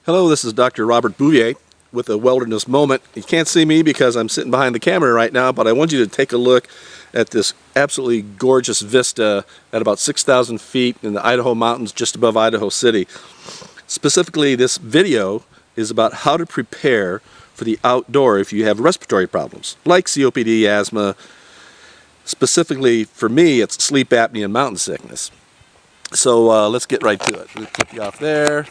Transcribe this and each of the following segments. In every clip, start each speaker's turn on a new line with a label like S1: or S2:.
S1: Hello, this is Dr. Robert Bouvier with a Wilderness Moment. You can't see me because I'm sitting behind the camera right now, but I want you to take a look at this absolutely gorgeous vista at about 6,000 feet in the Idaho mountains just above Idaho City. Specifically, this video is about how to prepare for the outdoor if you have respiratory problems, like COPD, asthma. Specifically for me, it's sleep apnea and mountain sickness. So let's get right to it. We'll clip you off there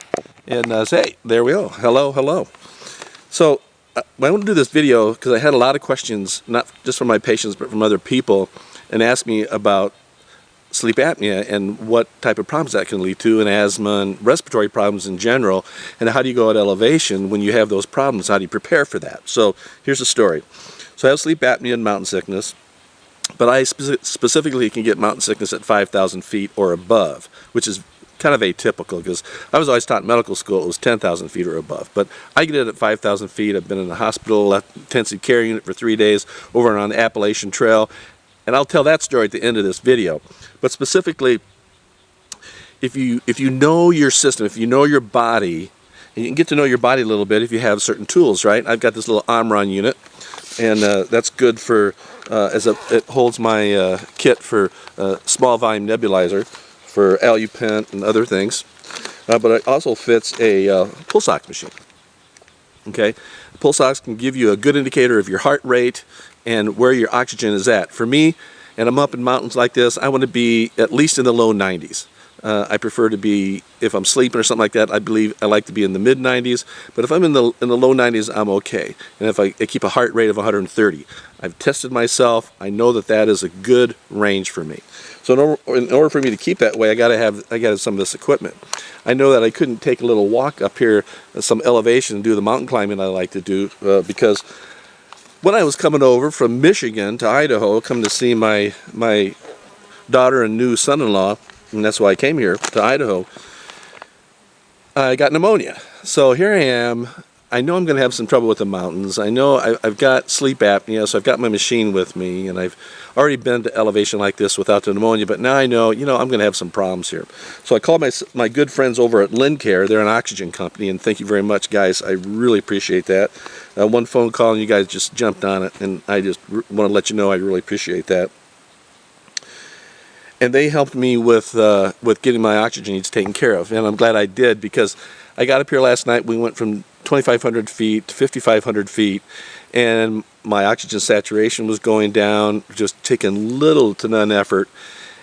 S1: and say, hey, there we go. Hello, hello. So I want to do this video because I had a lot of questions, not just from my patients, but from other people, and asked me about sleep apnea and what type of problems that can lead to, and asthma and respiratory problems in general, and how do you go at elevation when you have those problems? How do you prepare for that? So here's the story. So I have sleep apnea and mountain sickness. But I specifically can get mountain sickness at 5,000 feet or above, which is kind of atypical because I was always taught in medical school it was 10,000 feet or above. But I get it at 5,000 feet. I've been in the hospital, left intensive care unit for 3 days over on the Appalachian Trail. And I'll tell that story at the end of this video. But specifically, if you know your system, if you know your body, and you can get to know your body a little bit if you have certain tools, right? I've got this little Omron unit, and that's good for it holds my kit for small volume nebulizer for Alupent and other things, but it also fits a pulse ox machine. Okay, the pulse ox can give you a good indicator of your heart rate and where your oxygen is at. For me, and I'm up in mountains like this, I want to be at least in the low 90s. I prefer to be, if I'm sleeping or something like that, I like to be in the mid 90s, but if I'm in the low 90s, I'm okay. And if I keep a heart rate of 130, I've tested myself, I know that that is a good range for me. So in order for me to keep that way, I got to have some of this equipment. I know that I couldn't take a little walk up here, some elevation, and do the mountain climbing I like to do, because when I was coming over from Michigan to Idaho, coming to see my daughter and new son-in-law, and that's why I came here to Idaho, I got pneumonia. So here I am. I know I'm going to have some trouble with the mountains. I know I've got sleep apnea, so I've got my machine with me, and I've already been to elevation like this without the pneumonia, but now I know, I'm going to have some problems here. So I called my good friends over at Lincare. They're an oxygen company, and thank you very much, guys. I really appreciate that. One phone call, and you guys just jumped on it, and I just want to let you know I really appreciate that. And they helped me with getting my oxygen needs taken care of, and I'm glad I did, because I got up here last night. We went from 2,500 feet to 5,500 feet, and my oxygen saturation was going down, just taking little to none effort,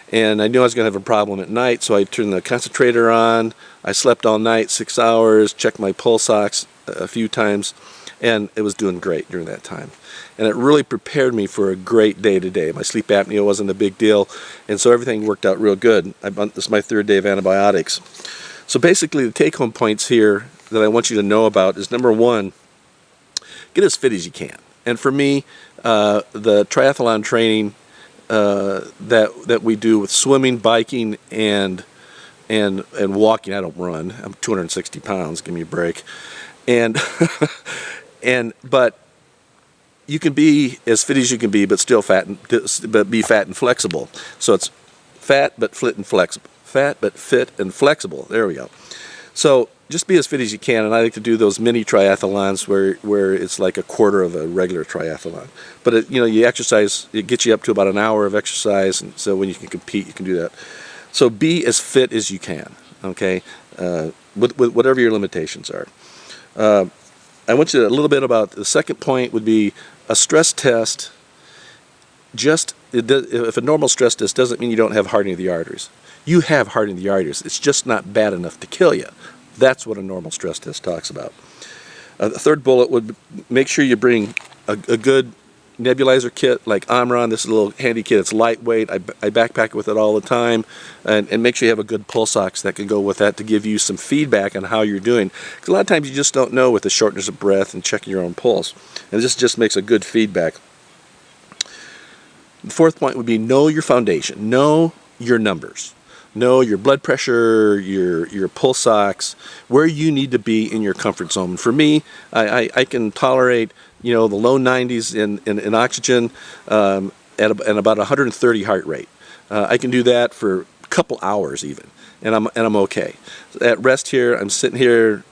S1: and I knew I was going to have a problem at night, so I turned the concentrator on. I slept all night, 6 hours, checked my pulse ox a few times, and it was doing great during that time. And it really prepared me for a great day today. My sleep apnea wasn't a big deal, and so everything worked out real good. This is my 3rd day of antibiotics. So basically the take-home points here that I want you to know about is, number one, get as fit as you can. And for me, the triathlon training that we do with swimming, biking, and walking, I don't run. I'm 260 pounds, give me a break. But you can be as fit as you can be, but still but be fat and flexible. So it's fat but fit and flexible. Fat but fit and flexible. There we go. So just be as fit as you can, and I like to do those mini triathlons where it's like a quarter of a regular triathlon. But you exercise, it gets you up to about an hour of exercise, and so when you can compete, you can do that. So be as fit as you can, okay, with whatever your limitations are. I want you to a little bit about the second point would be a stress test. If a normal stress test doesn't mean you don't have hardening of the arteries. You have hardening of the arteries. It's just not bad enough to kill you. That's what a normal stress test talks about. The third bullet would make sure you bring a good nebulizer kit like Omron. This is a little handy kit. It's lightweight. I backpack with it all the time, and make sure you have a good pulse ox that can go with that to give you some feedback on how you're doing. Because a lot of times you just don't know with the shortness of breath and checking your own pulse, and this just makes a good feedback. The fourth point would be know your foundation. Know your numbers. Know your blood pressure, your pulse ox, where you need to be in your comfort zone. For me, I can tolerate the low 90s in oxygen and about 130 heart rate. I can do that for a couple hours even, and I'm okay. At rest here, I'm sitting here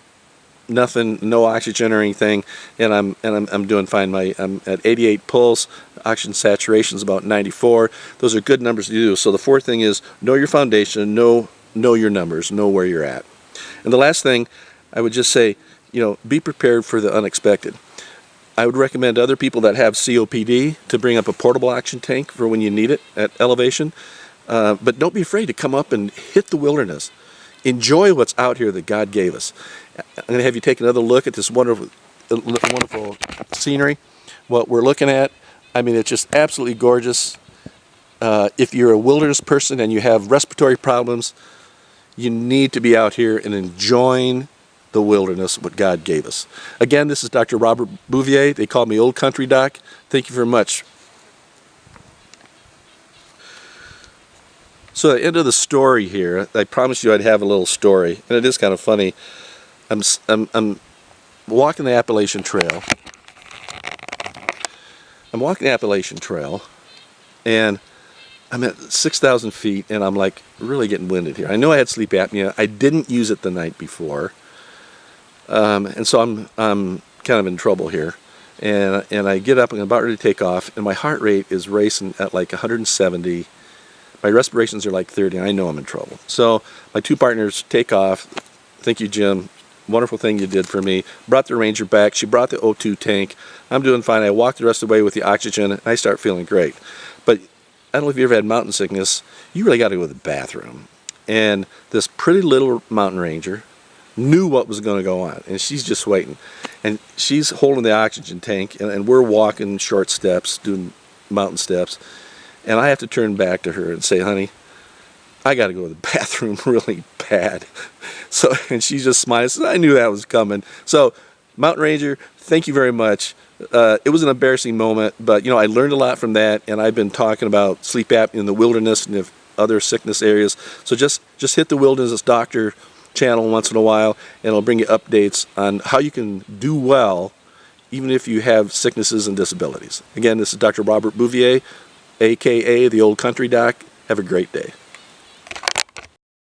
S1: nothing, no oxygen or anything, and I'm doing fine. I'm at 88 pulse, oxygen saturation is about 94. Those are good numbers to do. So the fourth thing is know your foundation, know your numbers, know where you're at. And the last thing I would just say, be prepared for the unexpected. I would recommend other people that have COPD to bring up a portable oxygen tank for when you need it at elevation. But don't be afraid to come up and hit the wilderness. Enjoy what's out here that God gave us. I'm going to have you take another look at this wonderful scenery. What we're looking at, I mean, it's just absolutely gorgeous. If you're a wilderness person and you have respiratory problems, you need to be out here and enjoying the wilderness, what God gave us. Again, this is Dr. Robert Bouvier. They call me Old Country Doc. Thank you very much. So the end of the story here, I promised you I'd have a little story, and it is kind of funny. I'm walking the Appalachian Trail. I'm walking the Appalachian Trail, and I'm at 6,000 feet, and I'm like really getting winded here. I know I had sleep apnea. I didn't use it the night before, and so I'm kind of in trouble here. And I get up and I'm about ready to take off, and my heart rate is racing at like 170. My respirations are like 30, and I know I'm in trouble. So my two partners take off. Thank you, Jim. Wonderful thing you did for me. Brought the Ranger back. She brought the O2 tank. I'm doing fine. I walk the rest of the way with the oxygen, and I start feeling great. But I don't know if you ever had mountain sickness. You really got to go to the bathroom. And this pretty little mountain ranger knew what was going to go on, and she's just waiting. And she's holding the oxygen tank, and we're walking short steps, doing mountain steps. And I have to turn back to her and say, honey, I got to go to the bathroom really bad. So, and she just smiles. I knew that was coming. So, Mountain Ranger, thank you very much. It was an embarrassing moment, but I learned a lot from that, and I've been talking about sleep apnea in the wilderness and if other sickness areas. So just hit the Wilderness Doctor channel once in a while, and it'll bring you updates on how you can do well even if you have sicknesses and disabilities. Again, this is Dr. Robert Bouvier, aka the Old Country Doc. Have a great day.